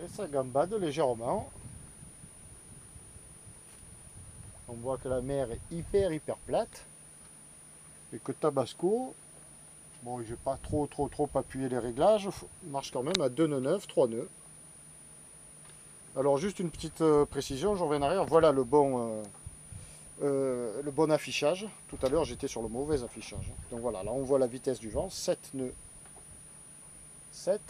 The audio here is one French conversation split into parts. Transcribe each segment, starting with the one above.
Et ça gambade légèrement. On voit que la mer est hyper plate. Et que Tabasco, bon, j'ai pas trop appuyé les réglages, marche quand même à 2 nœuds 9, 3 nœuds. Alors juste une petite précision, je reviens en arrière, voilà le bon affichage. Tout à l'heure j'étais sur le mauvais affichage. Donc voilà, là on voit la vitesse du vent, 7 nœuds 7.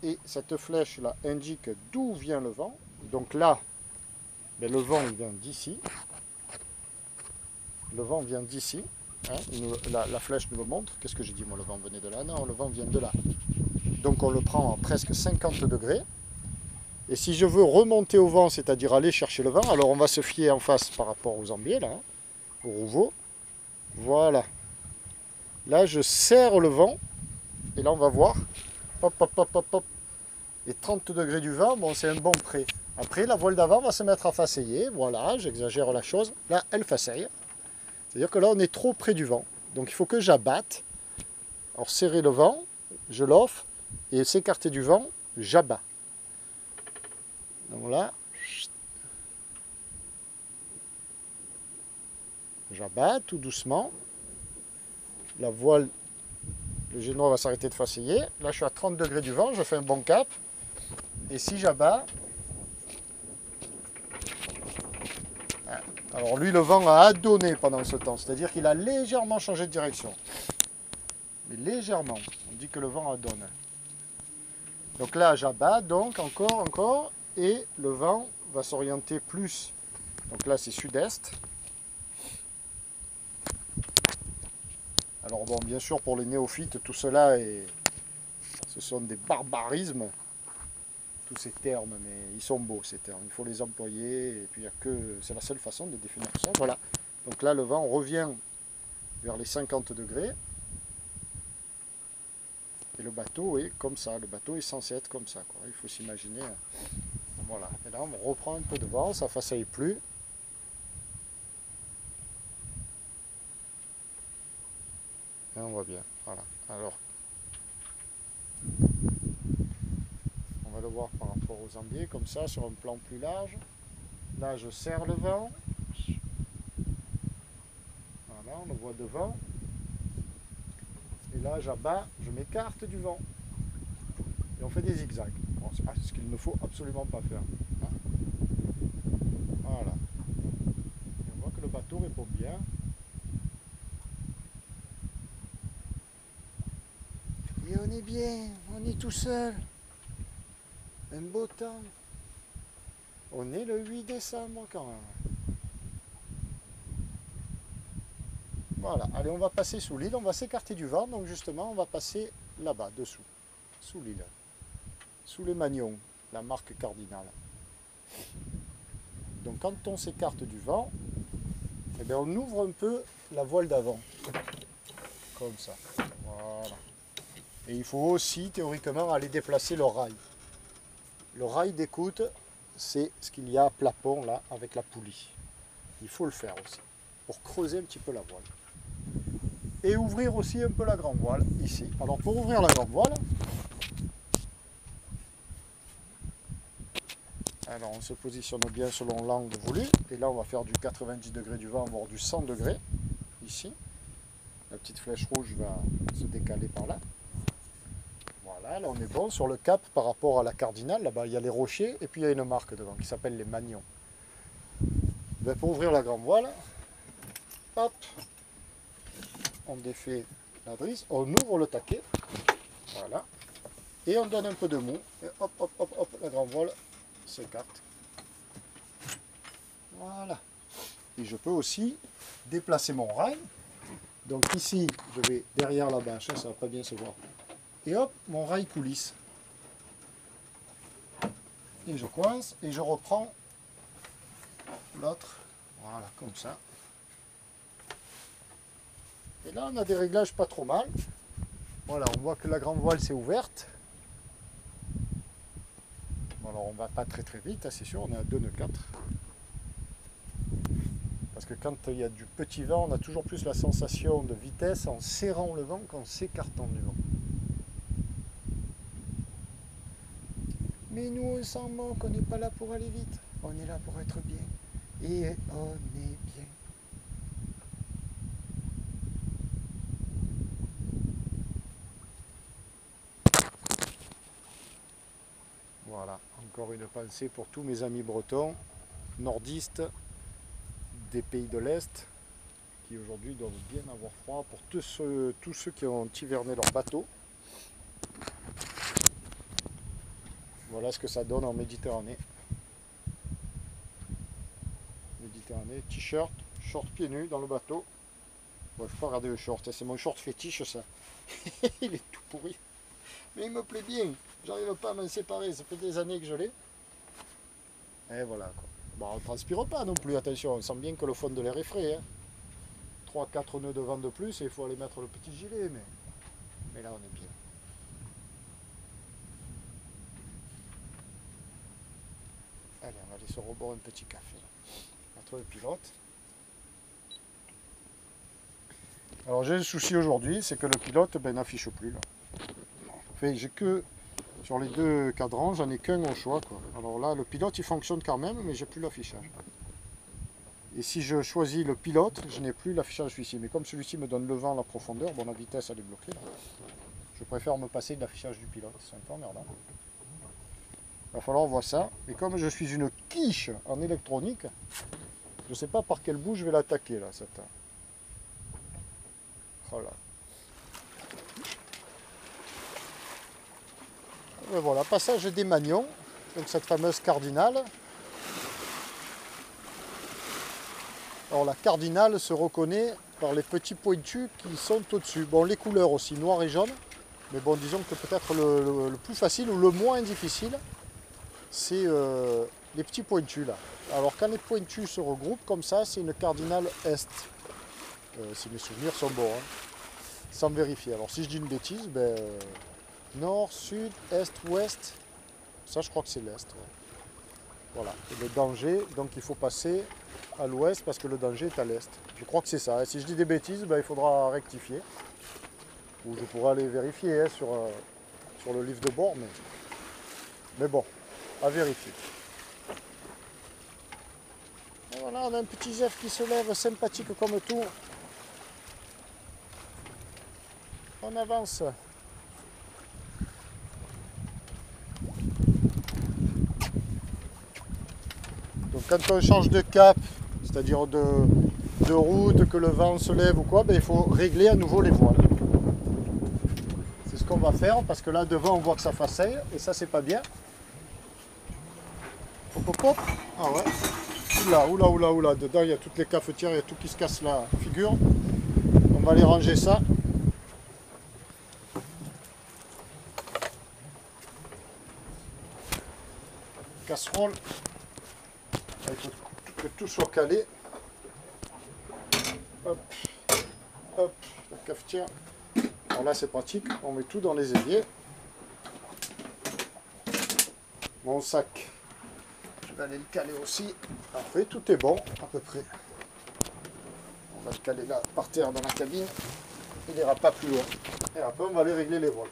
Et cette flèche là indique d'où vient le vent. Donc là, ben, le vent il vient d'ici. Le vent vient d'ici. Hein, la flèche nous le montre. Qu'est-ce que j'ai dit moi? Le vent venait de là? Non, le vent vient de là. Donc on le prend à presque 50 degrés. Et si je veux remonter au vent, c'est-à-dire aller chercher le vent, alors on va se fier en face par rapport aux ambiers, là, hein, au rouveau. Voilà. Là, je serre le vent. Et là, on va voir. Hop, hop, hop, hop, hop. Et 30 degrés du vent, bon, c'est un bon prêt. Après, la voile d'avant va se mettre à faceiller. Voilà, j'exagère la chose. Là, elle faceille. C'est-à-dire que là, on est trop près du vent. Donc, il faut que j'abatte. Alors, serrer le vent, je l'offre. Et s'écarter du vent, j'abats. Donc là, j'abats tout doucement. La voile, le génois va s'arrêter de faceiller. Là, je suis à 30 degrés du vent, je fais un bon cap. Et si j'abats, alors lui, le vent a adonné pendant ce temps, c'est-à-dire qu'il a légèrement changé de direction. Mais légèrement, on dit que le vent adonne. Donc là, j'abats, donc encore, et le vent va s'orienter plus. Donc là, c'est sud-est. Alors bon, bien sûr, pour les néophytes, tout cela ce sont des barbarismes. Tous ces termes, mais ils sont beaux ces termes, il faut les employer, et puis c'est la seule façon de définir tout ça. Voilà, donc là le vent revient vers les 50 degrés, et le bateau est comme ça, le bateau est censé être comme ça, quoi. Il faut s'imaginer, voilà, et là on reprend un peu de vent, ça ne faceille plus. Et on voit bien, voilà, alors on va le voir par rapport aux ambiers, comme ça, sur un plan plus large. Là, je serre le vent. Voilà, on le voit devant. Et là, j'abats, je m'écarte du vent. Et on fait des zigzags. Bon, c'est ce qu'il ne faut absolument pas faire. Hein, voilà. Et on voit que le bateau répond bien. Et on est bien, on est tout seul. Un beau temps. On est le 8 décembre quand même. Voilà, allez, on va passer sous l'île, on va s'écarter du vent, donc justement, on va passer là-bas, dessous, sous l'île, sous les Magnons, la marque Cardinal. Donc quand on s'écarte du vent, eh bien, on ouvre un peu la voile d'avant, comme ça, voilà. Et il faut aussi, théoriquement, aller déplacer le rail. Le rail d'écoute, c'est ce qu'il y a à plafond, là, avec la poulie. Il faut le faire aussi, pour creuser un petit peu la voile. Et ouvrir aussi un peu la grande voile, ici. Alors pour ouvrir la grande voile, alors on se positionne bien selon l'angle voulu. Et là on va faire du 90 degrés du vent, voire du 100 degrés, ici. La petite flèche rouge va se décaler par là. Voilà, là on est bon sur le cap par rapport à la Cardinal. Là-bas il y a les rochers et puis il y a une marque devant qui s'appelle les Magnons. Ben, pour ouvrir la grande voile, hop, on défait la drisse, on ouvre le taquet, voilà, et on donne un peu de mou, et hop, hop, hop, hop, la grande voile s'écarte. Voilà. Et je peux aussi déplacer mon rail. Donc ici, je vais derrière la bâche, ça ne va pas bien se voir. Et hop, mon rail coulisse. Et je coince, et je reprends l'autre, voilà, comme ça. Et là, on a des réglages pas trop mal. Voilà, on voit que la grande voile s'est ouverte. Bon, alors, on va pas très vite, hein, c'est sûr, on est à 2 nœuds 4. Parce que quand il y a du petit vent, on a toujours plus la sensation de vitesse en serrant le vent qu'en s'écartant du vent. Mais nous, on s'en moque, on n'est pas là pour aller vite. On est là pour être bien. Et on est bien. Voilà, encore une pensée pour tous mes amis bretons, nordistes, des pays de l'Est, qui aujourd'hui doivent bien avoir froid, pour tous ceux qui ont hiverné leur bateau. Voilà ce que ça donne en Méditerranée. Méditerranée, t-shirt, short pieds nus dans le bateau. Bon, je peux pas regarder le short, c'est mon short fétiche ça. Il est tout pourri. Mais il me plaît bien, j'arrive pas à m'en séparer, ça fait des années que je l'ai. Et voilà quoi. Bon, on ne transpire pas non plus, attention, on sent bien que le fond de l'air est frais. Hein. 3-4 nœuds de vent de plus et il faut aller mettre le petit gilet, mais là on est bien. Allez, on va aller se reboire un petit café. Entre le pilote. Alors j'ai un souci aujourd'hui, c'est que le pilote n'affiche plus là. Enfin, j'ai que sur les deux cadrans, j'en ai qu'un au choix quoi. Alors là, le pilote il fonctionne quand même, mais j'ai plus l'affichage. Et si je choisis le pilote, je n'ai plus l'affichage celui-ci. Mais comme celui-ci me donne le vent, la profondeur, bon la vitesse elle est bloquée là. Je préfère me passer de l'affichage du pilote, c'est un peu emmerdant. Il va falloir voir ça. Et comme je suis une quiche en électronique, je ne sais pas par quel bout je vais l'attaquer là, cette. Voilà. Et voilà, passage des Magnons, donc cette fameuse cardinale. Alors la cardinale se reconnaît par les petits pointus qui sont au-dessus. Bon, les couleurs aussi, noir et jaune. Mais bon, disons que peut-être le plus facile ou le moins difficile, c'est les petits pointus là. Alors quand les pointus se regroupent comme ça, c'est une cardinale est. Si mes souvenirs sont bons, hein. Sans vérifier. Alors si je dis une bêtise, ben, nord, sud, est, ouest, ça je crois que c'est l'est. Ouais. Voilà, et le danger, donc il faut passer à l'ouest parce que le danger est à l'est. Je crois que c'est ça. Et si je dis des bêtises, ben, il faudra rectifier. Ou je pourrais aller vérifier hein, sur le livre de bord, mais bon, à vérifier. Et voilà, on a un petit Zef qui se lève, sympathique comme tout. On avance. Donc quand on change de cap, c'est-à-dire de route, que le vent se lève ou quoi, ben, il faut régler à nouveau les voiles. C'est ce qu'on va faire parce que là devant on voit que ça faceille et ça c'est pas bien. Hop hop hop. Ah ouais. Oula. Dedans il y a toutes les cafetières, il y a tout qui se casse la figure. On va aller ranger ça. Casserole. Il faut que tout soit calé. Hop, hop, la cafetière. Alors là c'est pratique, on met tout dans les éviers. Mon sac, je vais aller le caler aussi. Après tout est bon à peu près. On va le caler là par terre dans la cabine. Il n'ira pas plus loin. Et après on va aller régler les voiles.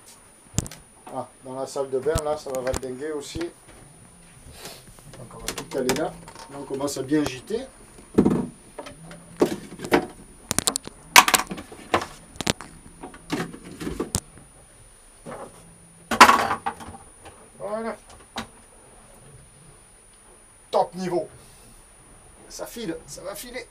Ah, dans la salle de bain là ça va valdinguer aussi. Donc on va tout caler là. Là on commence à bien agiter. Voilà. Top niveau. Ça file, ça va filer.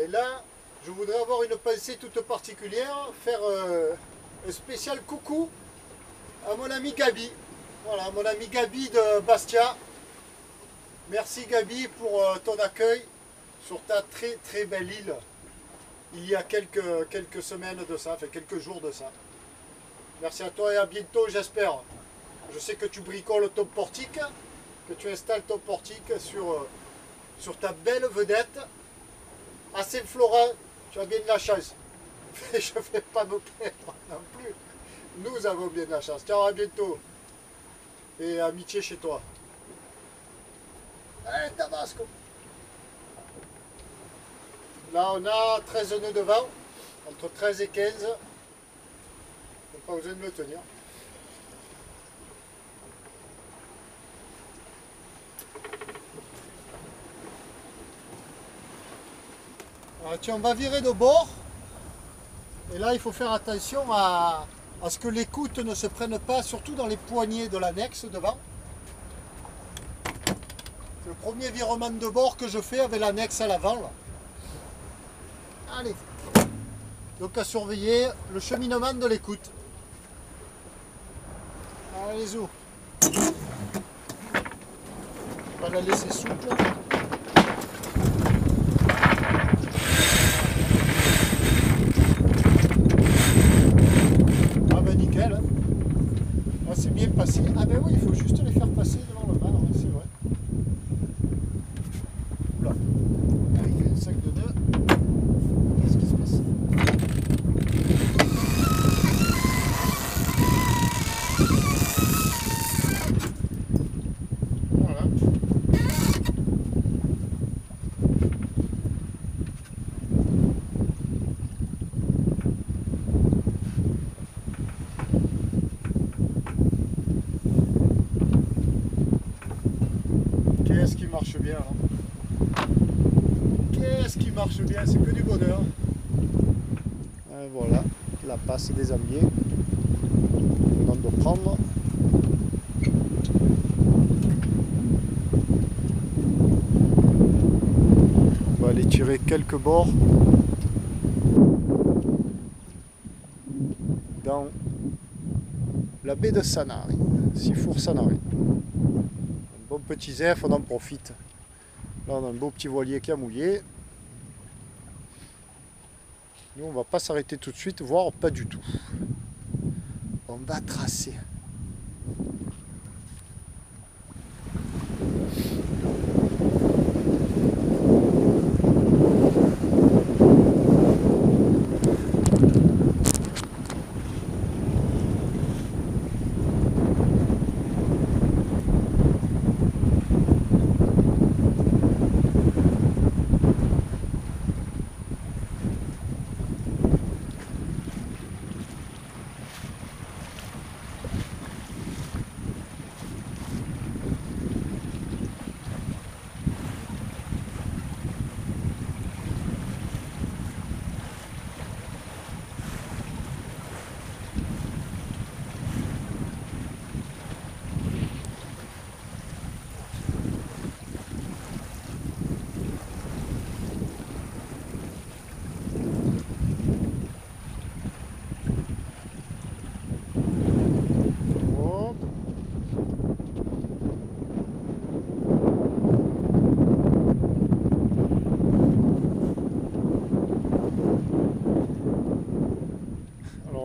Et là, je voudrais avoir une pensée toute particulière, faire un spécial coucou à mon ami Gabi. Voilà, mon ami Gabi de Bastia. Merci Gabi pour ton accueil sur ta très très belle île. Il y a quelques semaines de ça, enfin quelques jours de ça. Merci à toi et à bientôt, j'espère. Je sais que tu bricoles ton portique, que tu installes ton portique sur ta belle vedette. À Saint-Florent, tu as bien de la chance. Je ne vais pas me plaindre non plus. Nous avons bien de la chance. Ciao, à bientôt. Et amitié chez toi. Allez, Tabasco. Là, on a 13 nœuds de vent, entre 13 et 15. Donc, pas besoin de le tenir. Alors, tiens, on va virer de bord. Et là, il faut faire attention à ce que l'écoute ne se prenne pas, surtout dans les poignées de l'annexe devant. C'est le premier virement de bord que je fais avec l'annexe à l'avant. Allez. Donc à surveiller le cheminement de l'écoute. Allez-y. On va la laisser souple. Ah ben nickel. Là c'est bien passé. Ah ben oui, il faut juste les faire passer devant le van, c'est vrai. Oula. Avec un sac de nœuds. Qu'est-ce qui se passe? Voilà. Qu'est-ce qui marche bien là? Qu'est-ce qui marche bien? C'est que du bonheur. Et voilà, la passe des ambiers. On de prendre. On va aller tirer quelques bords dans la baie de Sanary, Sifour Sanary. Un bon petit zef, on en profite. Là on a un beau petit voilier qui a mouillé. Nous on va pas s'arrêter tout de suite, voire pas du tout. On va tracer.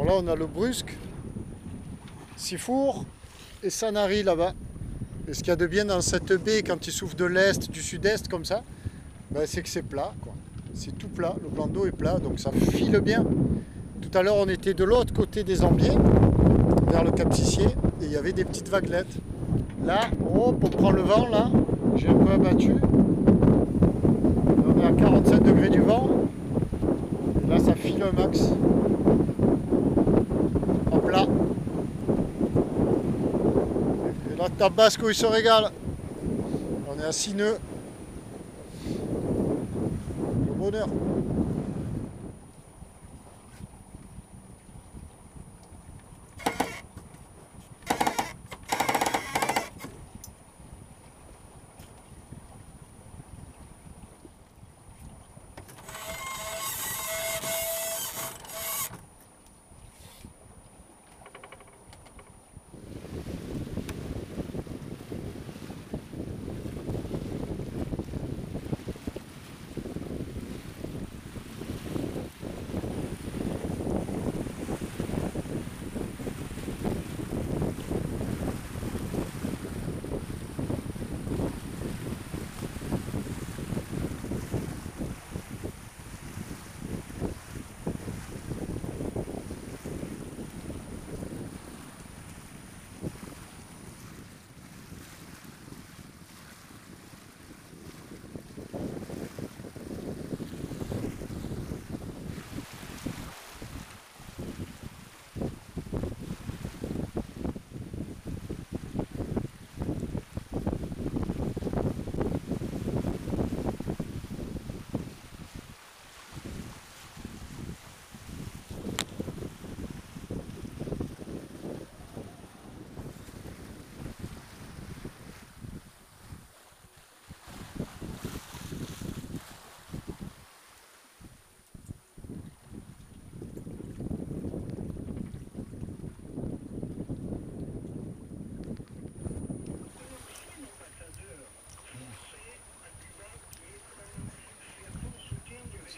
Là on a le Brusque, Sifour et Sanary là-bas. Et ce qu'il y a de bien dans cette baie quand il souffle de l'est, du sud-est comme ça, ben c'est que c'est plat, quoi. C'est tout plat, le plan d'eau est plat, donc ça file bien. Tout à l'heure on était de l'autre côté des Ambiers, vers le Cap Tissier, et il y avait des petites vaguelettes. Là, hop, on prend le vent là, j'ai un peu abattu. On est à 45 degrés du vent. Et là ça file un max. Là. Et là, Tabasco, il se régale. On est à 6 nœuds. Le bonheur.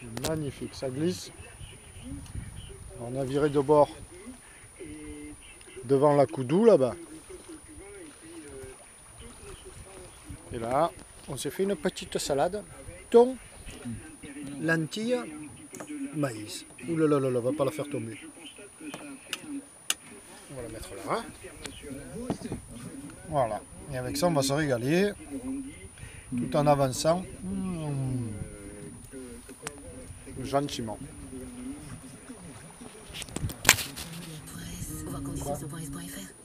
C'est magnifique, ça glisse. On a viré de bord devant la Coudou là-bas. Et là, on s'est fait une petite salade. Thon, lentilles, maïs. Ouh là là là là, on va pas la faire tomber. On va la mettre là. Voilà. Et avec ça, on va se régaler. Tout en avançant. Gentiment.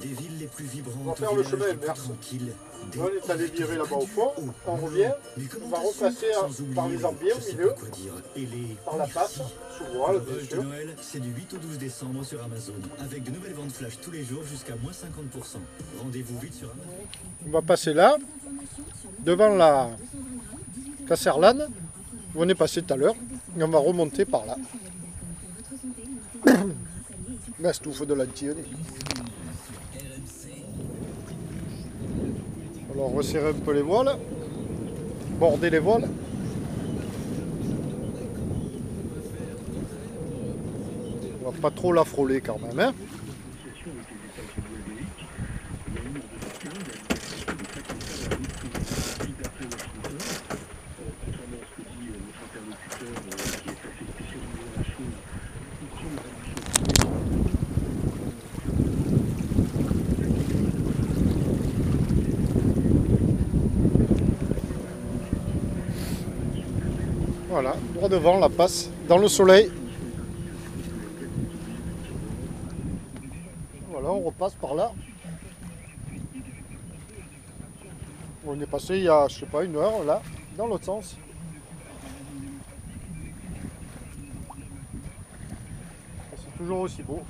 Des villes les plus vibrantes, on va faire le chemin inverse. On est allé virer là-bas au fond, on revient, on va repasser par les ambiers au milieu, par la passe, sous voile bien sûr. Noël, c'est du 8 au 12 décembre sur Amazon, avec de nouvelles ventes flash tous les jours jusqu'à moins 50%. Rendez-vous vite sur Amazon. On va passer là, devant la Caserlane, où on est passé tout à l'heure, et on va remonter par là. La stouffe de lentilles. Alors resserrer un peu les voiles, border les voiles. On va pas trop la frôler quand même, hein. Voilà, droit devant la passe, dans le soleil. Voilà, on repasse par là. On est passé il y a, je sais pas, 1 heure là, dans l'autre sens. C'est toujours aussi beau.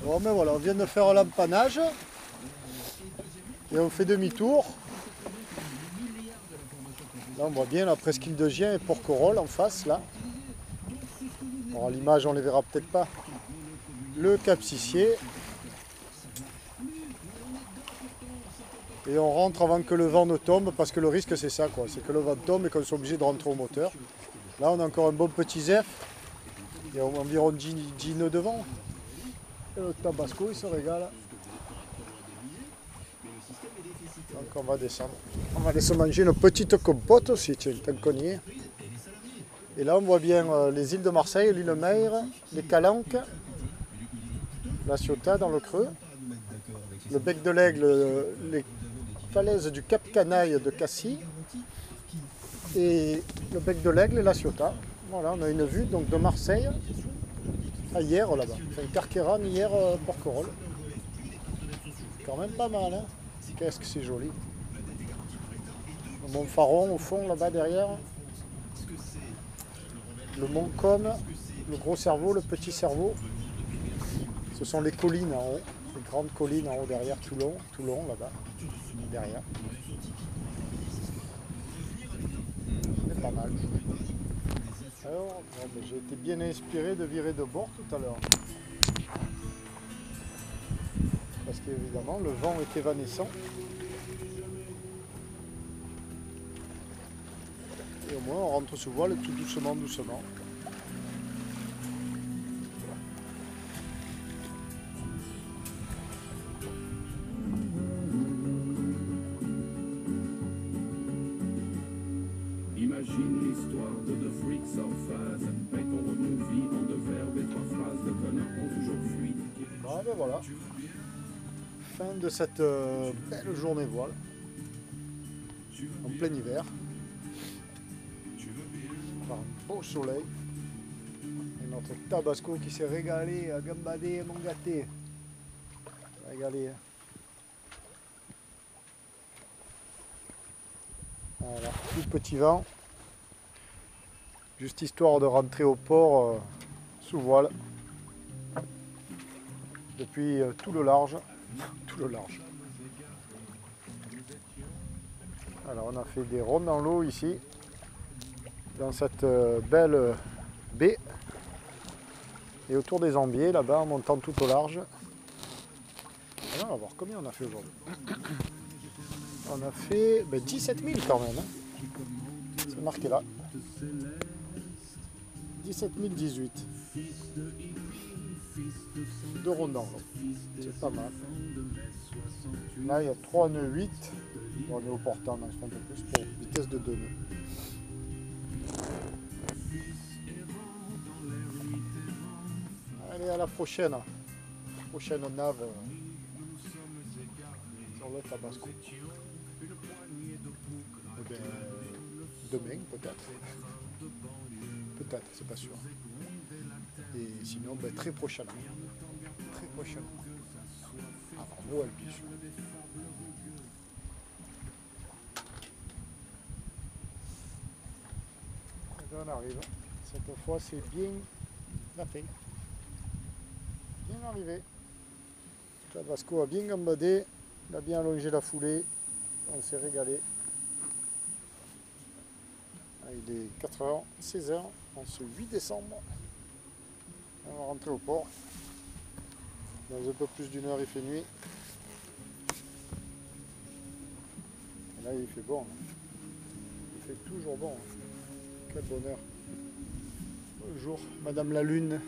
Bon mais voilà, on vient de faire l'empannage et on fait demi-tour. Là on voit bien la presqu'île de Gien et Porquerolles en face là. Alors à l'image on les verra peut-être pas. Le Cap Sissier. Et on rentre avant que le vent ne tombe parce que le risque c'est ça quoi, c'est que le vent tombe et qu'on soit obligé de rentrer au moteur. Là on a encore un bon petit zef. Il y a environ 10 nœuds de vent. Et le tabasco il se régale. Donc on va descendre. On va aller se manger une petite compote aussi, tiens, tant qu'on y est. Et là on voit bien les îles de Marseille, l'île Meyre, les Calanques, la Ciotat dans le creux, le bec de l'Aigle, les falaises du Cap Canaille de Cassis, et le bec de l'Aigle et la Ciotat. Voilà, on a une vue donc de Marseille à hier là-bas. Enfin, Carqueiranne, hier Porquerolles. Quand même pas mal, hein. Qu'est-ce que c'est joli. Le mont Faron au fond là-bas derrière. Le mont Côme, le gros cerveau, le petit cerveau. Ce sont les collines en haut, les grandes collines en haut derrière Toulon là-bas, derrière. C'est pas mal. Alors, bon, ben, j'ai été bien inspiré de virer de bord tout à l'heure. Parce qu'évidemment, le vent est évanescent. Et au moins, on rentre sous voile tout doucement, doucement. Imagine l'histoire de deux freaks en phase. Peint ton road movie en deux verbes et trois phrases. De connards ont toujours fui. Ah ben voilà. Fin de cette belle journée voile. En plein hiver. Par un beau soleil. Et notre Tabasco qui s'est régalé à gambader mon gâté. Régalé. Voilà, tout petit vent. Juste histoire de rentrer au port sous voile. Depuis tout le large. Tout le large. Alors on a fait des rondes dans l'eau ici. Dans cette belle baie. Et autour des ambiers là-bas en montant tout au large. Alors, on va voir combien on a fait aujourd'hui. On a fait 17 000 quand même. Hein. C'est marqué là. 17 018. 2 rondes dans l'eau. C'est pas mal. Là il y a 3 nœuds 8. Bon, on est au portant, donc c'est un peu plus pour vitesse de 2 nœuds. Allez, à la prochaine. Prochaine nave sur le Tabasco. Eh bien, demain peut-être. Peut-être, c'est pas sûr. Et sinon, très prochainement. Très prochainement. Avant Noël, bien sûr. Et bien, on arrive. Cette fois, c'est bien la fin. Bien arrivé. Tabasco a bien gambadé. Il a bien allongé la foulée. On s'est régalé. Il est 4h, 16h, en ce 8 décembre. On va rentrer au port. Dans un peu plus d'une heure, il fait nuit. Et là, il fait bon. Il fait toujours bon. Quel bonheur. Bonjour, Madame la Lune.